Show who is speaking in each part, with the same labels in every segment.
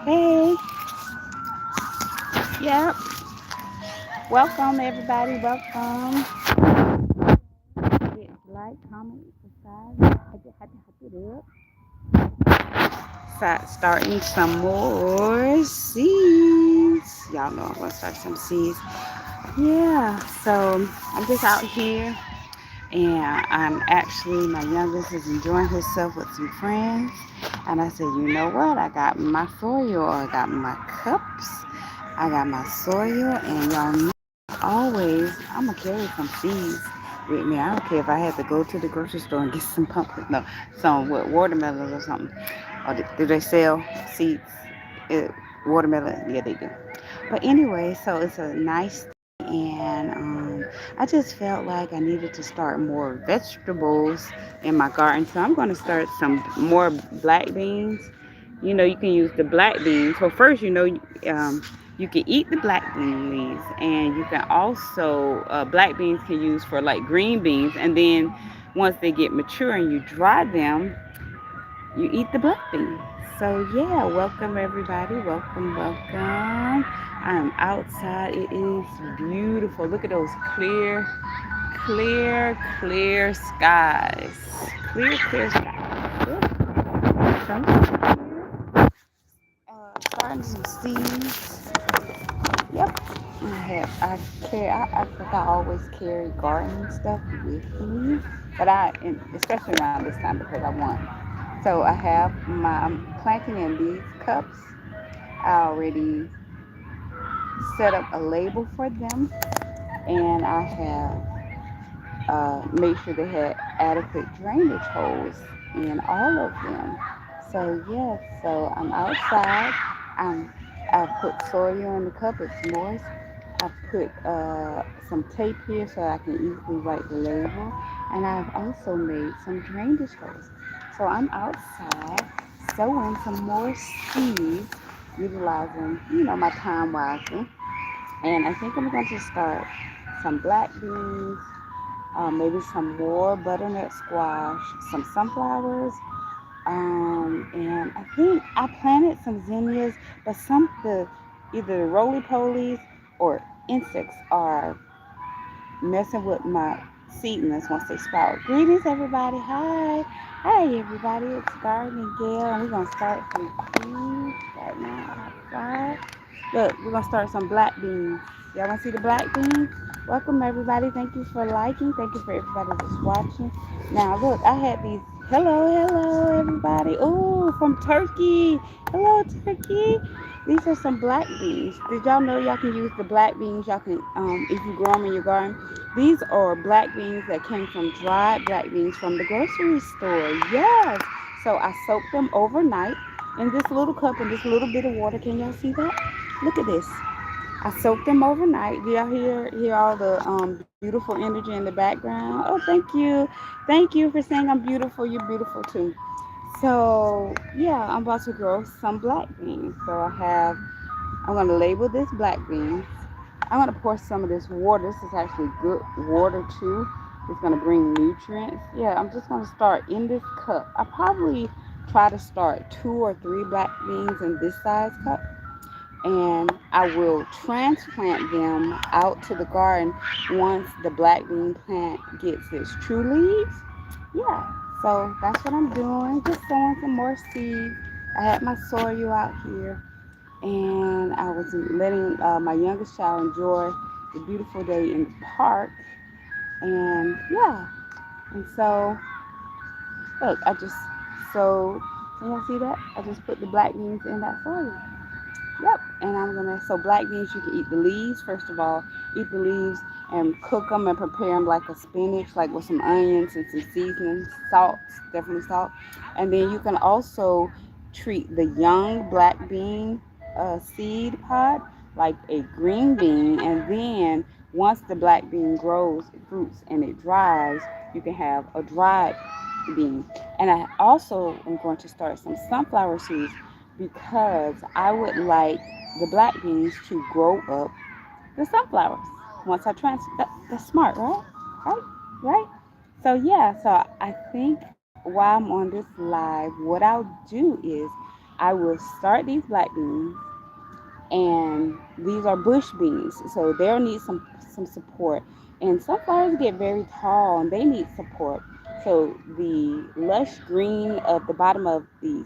Speaker 1: Hey, yep. Welcome, everybody. Welcome. Hit like, comment, subscribe. Hit it up. Starting some more seeds. Y'all know I'm gonna start some seeds. Yeah. So I'm just out here, and my youngest is enjoying herself with some friends. And I said, you know what? I got my soil. I got my cups. I got my soil, and y'all know always I'm gonna carry some seeds with me. I don't care if I have to go to the grocery store and get some pumpkins, no, some watermelons or something. Or do they sell seeds? Uh, Watermelon? Yeah, they do. But anyway, so it's a nice and I just felt like I needed to start more vegetables in my garden. So I'm going to start some more black beans. You know, you can use the black beans. So first, you can eat the black bean leaves, and you can also black beans can use for like green beans. And then once they get mature and you dry them, you eat the black beans. So yeah, welcome everybody. Welcome, welcome. I'm outside. It is beautiful. Look at those clear skies. Clear skies. Yep. So, starting some seeds. Yep. I think I always carry gardening stuff with me, but especially around this time because I want. So I'm planting in these cups. I already set up a label for them, and I have made sure they had adequate drainage holes in all of them. So yes, so I'm outside. I'm I put soil in the cup. It's moist. I put some tape here so I can easily write the label, and I've also made some drainage holes. So I'm outside sowing some more seeds, utilizing my time wisely. And I think I'm going to start some black beans, maybe some more butternut squash, some sunflowers, and I think I planted some zinnias, but either the roly-polies or insects are messing with my seedlings once they sprout. Greetings, everybody. Hi, everybody. It's Gardening Gail, and we're gonna start some seeds right now outside. Look, we're gonna start some black beans. Y'all wanna see the black beans? Welcome, everybody. Thank you for liking. Thank you for everybody that's watching. Now, look, I had these. Hello, everybody. Oh, from Turkey. Hello, Turkey. These are some black beans. Did y'all know y'all can use the black beans? Y'all can, if you grow them in your garden. These are black beans that came from dried black beans from the grocery store. Yes. So I soaked them overnight in this little cup and this little bit of water. Can y'all see that? Look at this. I soaked them overnight. Do y'all hear all the beautiful energy in the background? Oh, thank you. Thank you for saying I'm beautiful. You're beautiful too. So yeah, I'm about to grow some black beans. I'm gonna label this black beans. I'm gonna pour some of this water. This is actually good water too. It's gonna bring nutrients. Yeah, I'm just gonna start in this cup. I probably try to start 2 or 3 black beans in this size cup, and I will transplant them out to the garden once the black bean plant gets its true leaves. Yeah, so that's what I'm doing. Just sowing some more seeds. I had my soil out here, and I was letting my youngest child enjoy the beautiful day in the park. And yeah, and so look, I just sowed. Can y'all see that? I just put the black beans in that soil. Yep, and so black beans, you can eat the leaves, first of all, eat the leaves and cook them and prepare them like a spinach, like with some onions and some seasoning, salt, definitely salt. And then you can also treat the young black bean seed pod like a green bean, and then once the black bean grows, it fruits, and it dries, you can have a dried bean. And I also am going to start some sunflower seeds because I would like the black beans to grow up the sunflowers once I transfer. That's smart, right? Right? So yeah, so I think while I'm on this live, what I'll do is I will start these black beans, and these are bush beans, so they'll need some support. And sunflowers get very tall and they need support. So the lush green of the bottom of the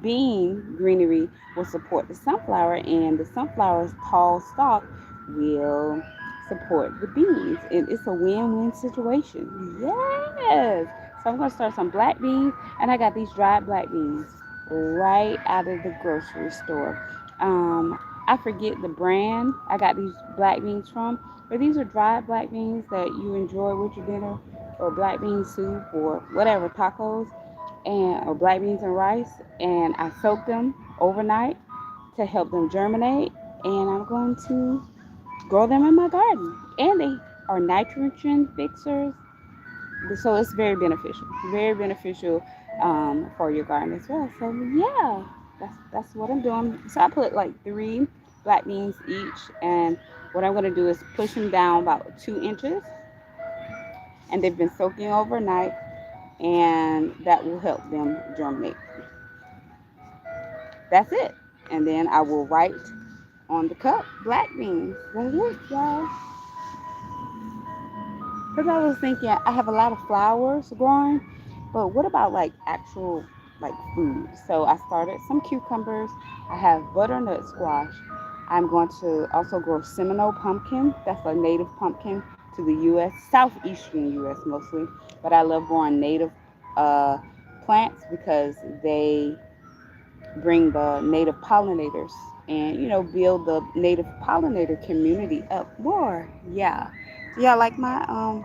Speaker 1: bean greenery will support the sunflower, and the sunflower's tall stalk will support the beans. And it's a win-win situation. Yes. So I'm gonna start some black beans, and I got these dried black beans right out of the grocery store. Um, I forget the brand I got these black beans from, but these are dried black beans that you enjoy with your dinner, or black bean soup, or whatever, tacos, and or black beans and rice, and I soak them overnight to help them germinate, and I'm going to grow them in my garden. And they are nitrogen fixers, so it's very beneficial for your garden as well. So yeah, that's what I'm doing. So I put like 3 black beans each, and what I'm going to do is push them down about 2 inches, and they've been soaking overnight, and that will help them germinate. That's it. And then I will write on the cup black beans. That's it, y'all. Because I was thinking, I have a lot of flowers growing, but what about like actual like food? So I started some cucumbers. I have butternut squash. I'm going to also grow Seminole pumpkin. That's a native pumpkin to the U.S., southeastern U.S. mostly. But I love growing native uh, plants because they bring the native pollinators and build the native pollinator community up more. Yeah. Do y'all like my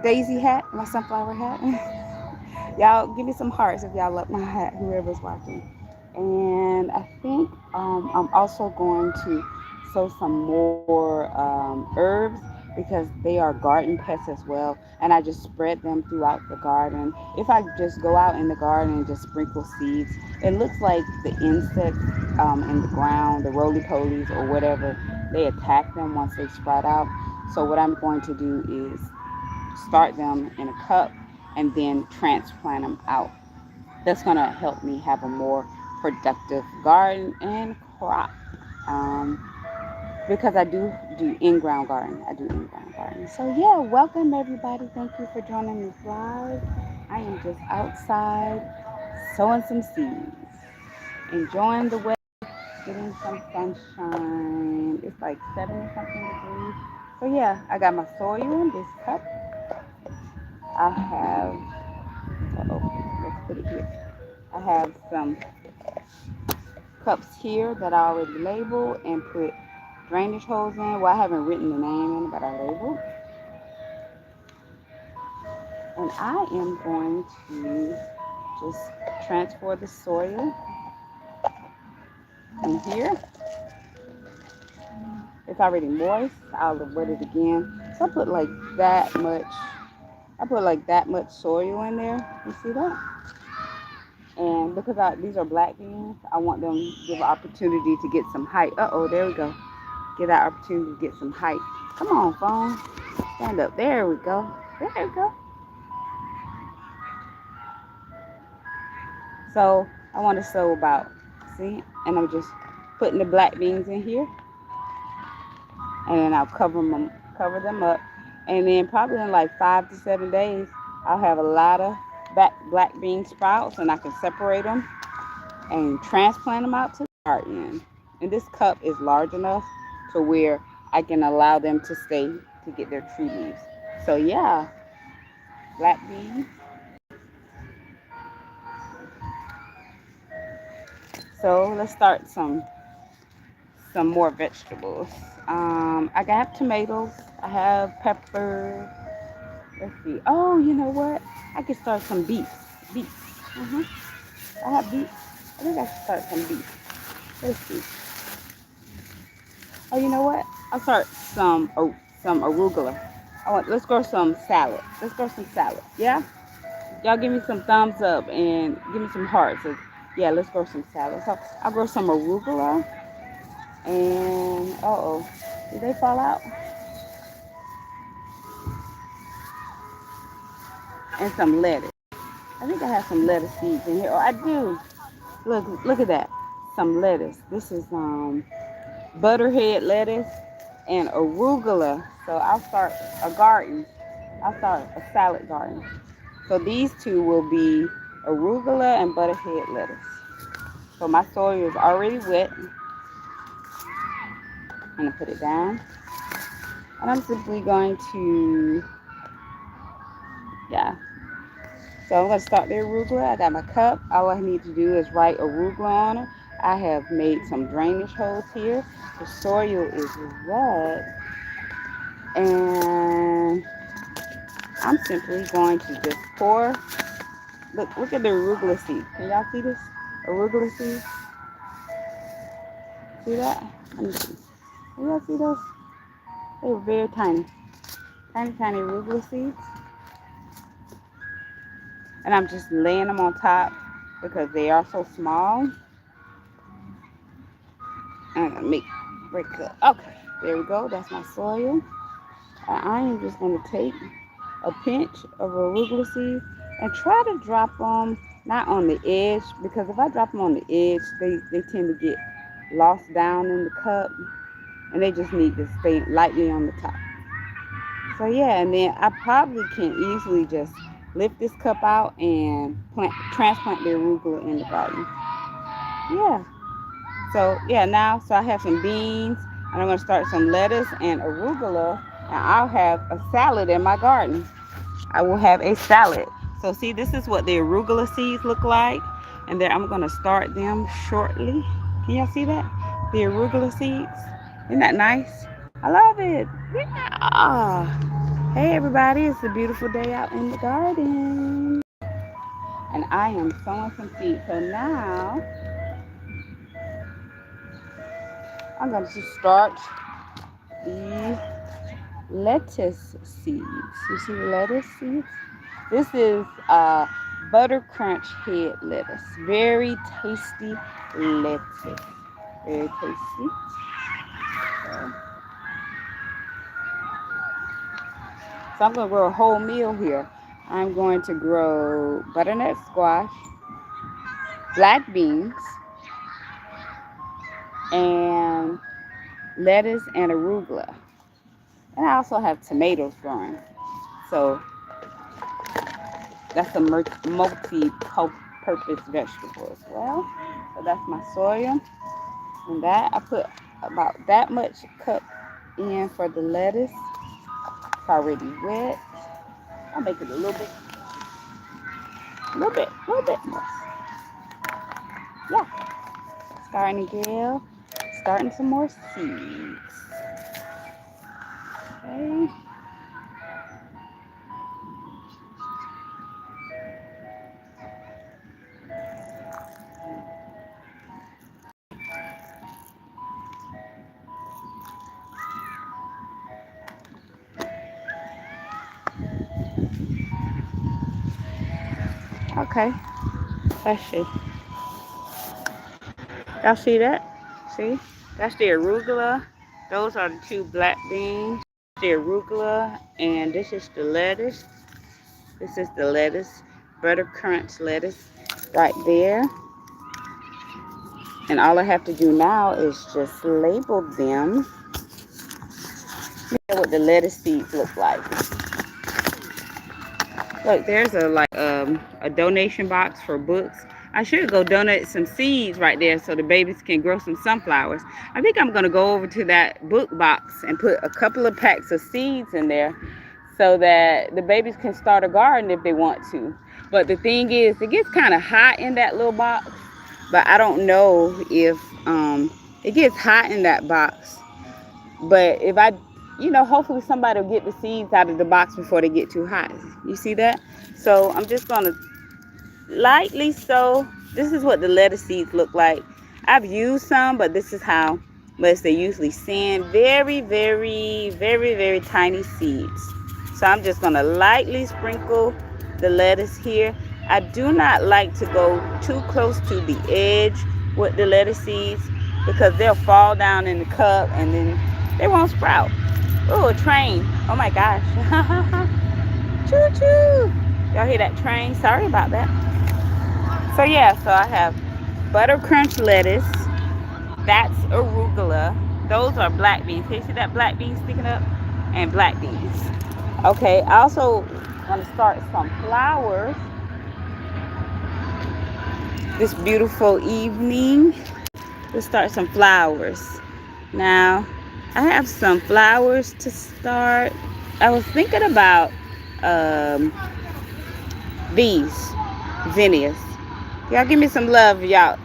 Speaker 1: daisy hat, my sunflower hat? Y'all give me some hearts if y'all like my hat, whoever's watching. And I think I'm also going to sow some more herbs, because they are garden pests as well. And I just spread them throughout the garden. If I just go out in the garden and just sprinkle seeds, it looks like the insects in the ground, the roly-polies or whatever, they attack them once they sprout out. So what I'm going to do is start them in a cup and then transplant them out. That's going to help me have a more productive garden and crop. Um, because I do in-ground garden. I do in-ground garden. So yeah, welcome everybody. Thank you for joining me live. I am just outside sowing some seeds, enjoying the weather, getting some sunshine. It's like 70 something degrees. So yeah, I got my soil in this cup. I have, let's put it here. I have some cups here that I already labeled and put drainage holes in. Well, I haven't written the name in, but I labeled. And I am going to just transfer the soil in here. It's already moist. I'll wet it again. So I put like that much. I put like that much soil in there. You see that? And because these are black beans, I want them to give an opportunity to get some height. Uh-oh, there we go. Get that opportunity to get some height. Come on, phone. Stand up. There we go. There we go. So I want to sow about, see, and I'm just putting the black beans in here, and then I'll cover them up, and then probably in like 5 to 7 days, I'll have a lot of black bean sprouts, and I can separate them and transplant them out to the garden. And this cup is large enough to where I can allow them to stay to get their tree leaves. So yeah, black beans. So let's start some more vegetables. I have tomatoes. I have peppers. Let's see. Oh, you know what? I could start some beets. Beets. Uh-huh. I have beets. I think I should start some beets. Let's see. Oh, you know what? I'll start some arugula. Let's grow some salad. Let's grow some salad. Yeah? Y'all give me some thumbs up and give me some hearts. Yeah, let's grow some salad. So I'll grow some arugula. And uh-oh, did they fall out? And some lettuce. I think I have some lettuce seeds in here. Oh, I do. Look at that. Some lettuce. This is butterhead lettuce and arugula. So I'll start a garden. I'll start a salad garden. So these two will be arugula and butterhead lettuce. So my soil is already wet. I'm going to put it down. And I'm simply going to, yeah. So I'm going to start the arugula. I got my cup. All I need to do is write arugula on it. I have made some drainage holes here. The soil is wet. And I'm simply going to just pour. Look at the arugula seed. Can y'all see this? Arugula seed. See that? Let me see. Can y'all see those? They were very tiny. Tiny, tiny arugula seeds. And I'm just laying them on top because they are so small. I'm gonna break it. Okay, there we go. That's my soil. I am just gonna take a pinch of arugula seeds and try to drop them not on the edge, because if I drop them on the edge, they tend to get lost down in the cup, and they just need to stay lightly on the top. So yeah, and then I probably can easily just lift this cup out and transplant the arugula in the garden. Yeah. So yeah, so I have some beans, and I'm going to start some lettuce and arugula, and I'll have a salad in my garden. I will have a salad. So see, this is what the arugula seeds look like, and then I'm going to start them shortly. Can y'all see that? The arugula seeds. Isn't that nice? I love it. Yeah. Hey everybody, it's a beautiful day out in the garden. And I am sowing some seeds. So now I'm going to start the lettuce seeds. You see the lettuce seeds? This is butter crunch head lettuce. Very tasty lettuce. Very tasty. So I'm going to grow a whole meal here. I'm going to grow butternut squash, black beans, and lettuce and arugula. And I also have tomatoes growing. So that's a multi-purpose vegetable as well. So that's my soil. And that, I put about that much cup in for the lettuce. It's already wet. I'll make it a little bit more. Yeah. Starting Gail. Starting some more seeds. Okay. Okay, let's see. Y'all see that? See? That's the arugula. Those are the two black beans. The arugula, and this is the lettuce. This is the lettuce, butter crunch lettuce right there. And all I have to do now is just label them. Look at what the lettuce seeds look like. Look, there's a donation box for books. I should go donate some seeds right there so the babies can grow some sunflowers. I think I'm going to go over to that book box and put a couple of packs of seeds in there so that the babies can start a garden if they want to. But the thing is, it gets kind of hot in that little box. But I don't know if it gets hot in that box. But if hopefully somebody will get the seeds out of the box before they get too hot. You see that? So I'm just going to lightly sow. This is what the lettuce seeds look like. I've used some, but this is how much they usually send. Very, very, very, very tiny seeds. So I'm just going to lightly sprinkle the lettuce here. I do not like to go too close to the edge with the lettuce seeds because they'll fall down in the cup and then they won't sprout. Oh, a train. Oh my gosh. Choo-choo. Y'all hear that train? Sorry about that. So yeah, so I have butter crunch lettuce. That's arugula. Those are black beans. Can you see that black bean sticking up? And black beans. Okay, I also want to start some flowers this beautiful evening. Let's start some flowers. Now, I have some flowers to start. I was thinking about um, these zinnias. Y'all give me some love, y'all.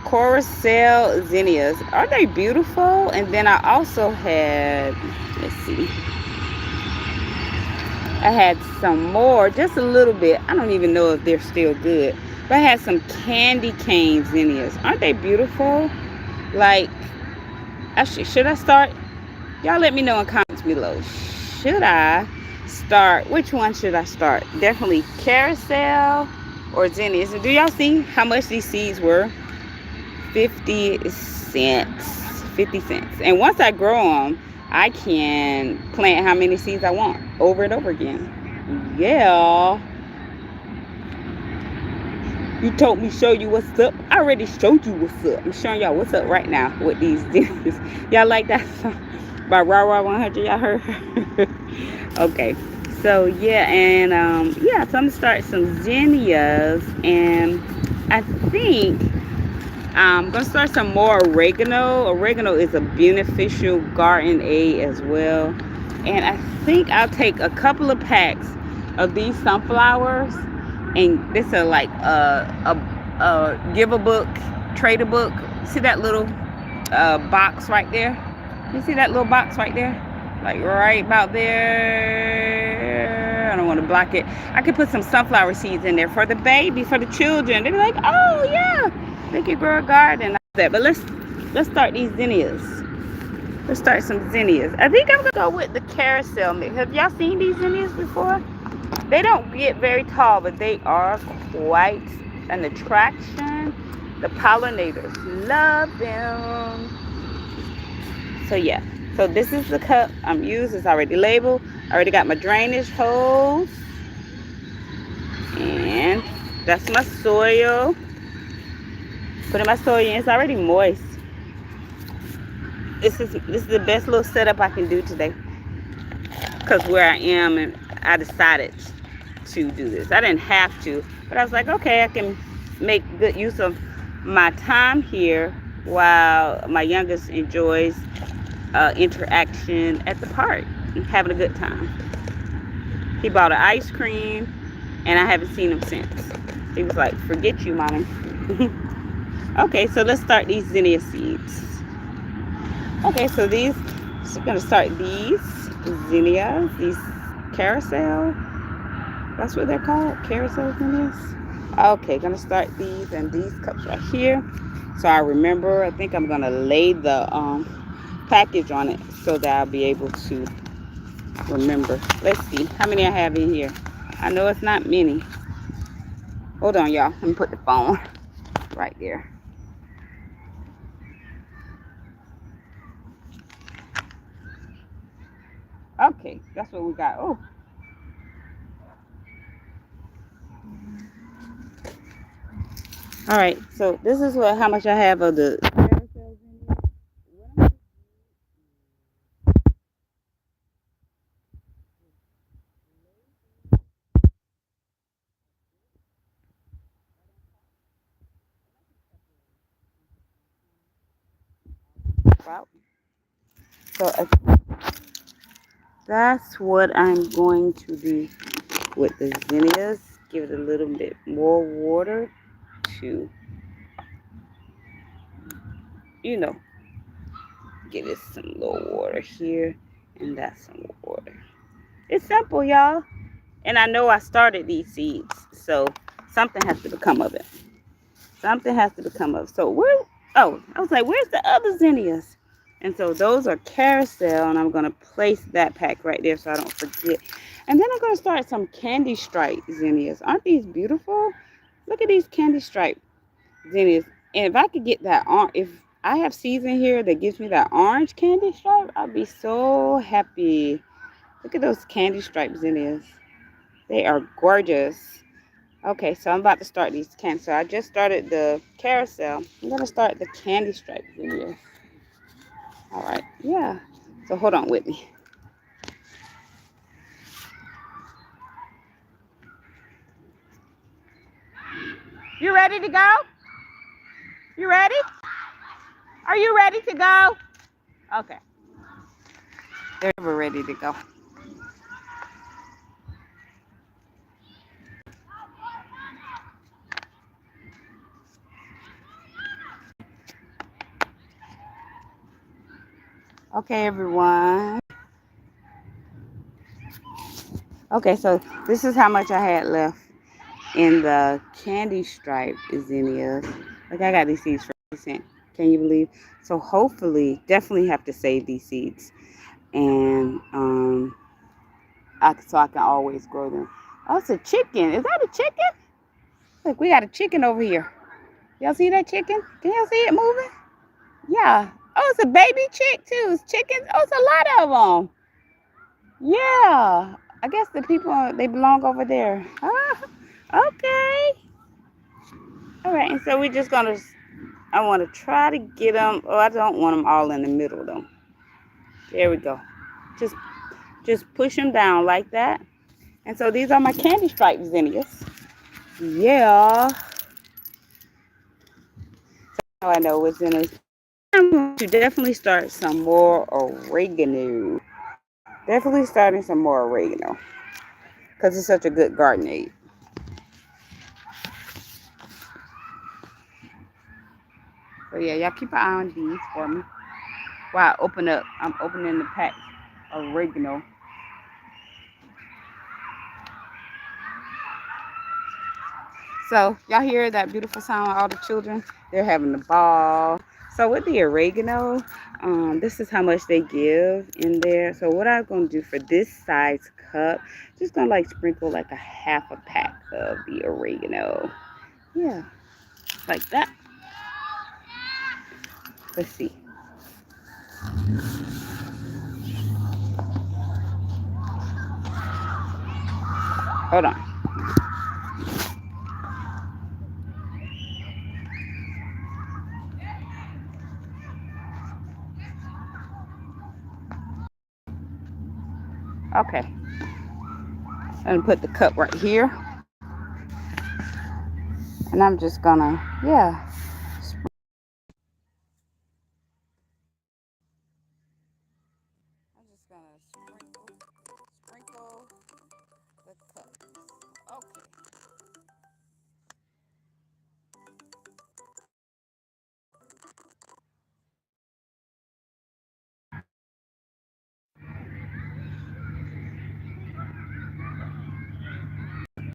Speaker 1: Coruscant zinnias. Are they beautiful? And then I also had, let's see, I had some more, just a little bit. I don't even know if they're still good. But I had some candy cane zinnias. Aren't they beautiful? Like, should I start? Y'all let me know in comments below. Should I start? Which one should I start? Definitely carousel or zinnias. And do y'all see how much these seeds were? 50 cents. 50 cents. And once I grow them, I can plant how many seeds I want over and over again. Yeah. You told me show you what's up. I already showed you what's up. I'm showing y'all what's up right now with these zinnias. Y'all like that song by Raw Raw 100? Y'all heard? Okay. So yeah, and yeah, so I'm gonna start some zinnias, and I think I'm gonna start some more oregano. Oregano is a beneficial garden aid as well. And I think I'll take a couple of packs of these sunflowers, and this is like a give a book, trade a book. See that little box right there? You see that little box right there? Like right about there. I don't want to block it. I could put some sunflower seeds in there for the baby, for the children. They'd be like, oh yeah, they could grow a garden. But let's start these zinnias. Let's start some zinnias. I think I'm gonna go with the carousel mix. Have y'all seen these zinnias before? They don't get very tall, but they are quite an attraction. The pollinators love them. So yeah. So this is the cup I'm using. It's already labeled. I already got my drainage hose. And that's my soil. Putting my soil in. It's already moist. This is the best little setup I can do today. Because where I am, and I decided to do this. I didn't have to. But I was like, okay, I can make good use of my time here while my youngest enjoys interaction at the park and having a good time. He bought an ice cream, and I haven't seen him since. He was like, forget you, mommy. Okay, so let's start these zinnia seeds. Okay, so I'm going to start these zinnias, these carousel. That's what they're called, carousel zinnias. Okay, going to start these in these cups right here. So I remember, I think I'm going to lay the package on it so that I'll be able to remember. Let's see how many I have in here. I know it's not many. Hold on, y'all. Let me put the phone right there. Okay, that's what we got. Oh. All right, so this is how much I have of the carousels in here. Wow. So that's what I'm going to do with the zinnias. Give it a little bit more water to, give it some little water here, and that's some water. It's simple, y'all. And I know I started these seeds, so something has to become of it. Something has to become of it. So I was like, where's the other zinnias? And so those are carousel, and I'm going to place that pack right there so I don't forget. And then I'm going to start some candy stripe zinnias. Aren't these beautiful? Look at these candy stripe zinnias. And if I could get that if I have seeds in here that gives me that orange candy stripe, I'll be so happy. Look at those candy stripe zinnias. They are gorgeous. Okay, so I'm about to start these candy. So I just started the carousel. I'm gonna start the candy stripe video. All right, yeah. So hold on with me. You ready to go? You ready? Are you ready to go? Okay. They're ready to go. Okay, everyone. Okay, so this is how much I had left in the candy stripe zinnias. Like I got these seeds for 50 cents. Can you believe? So hopefully, definitely have to save these seeds, and so I can always grow them. Oh, it's a chicken. Is that a chicken? Look, we got a chicken over here. Y'all see that chicken? Can y'all see it moving? Yeah. Oh, it's a baby chick too. It's chickens. Oh, it's a lot of them. Yeah. I guess the people, they belong over there. Ah, okay. All right. And so we're just going to, I want to try to get them. Oh, I don't want them all in the middle though. There we go. Just, just push them down like that. And so these are my candy stripe zinnias. Yeah. So I know what's in it. I'm going to definitely start some more oregano. Definitely starting some more oregano. Because it's such a good garden aid. So yeah, y'all keep an eye on these for me. While I'm opening the pack of oregano. So y'all hear that beautiful sound of all the children? They're having a ball. So with the oregano, this is how much they give in there. So what I'm gonna do for this size cup, just gonna like sprinkle like a half a pack of the oregano. Yeah, like that. Let's see. Hold on. Okay. I'm gonna put the cup right here. And I'm just gonna, yeah. I'm just gonna sprinkle the cup. Okay.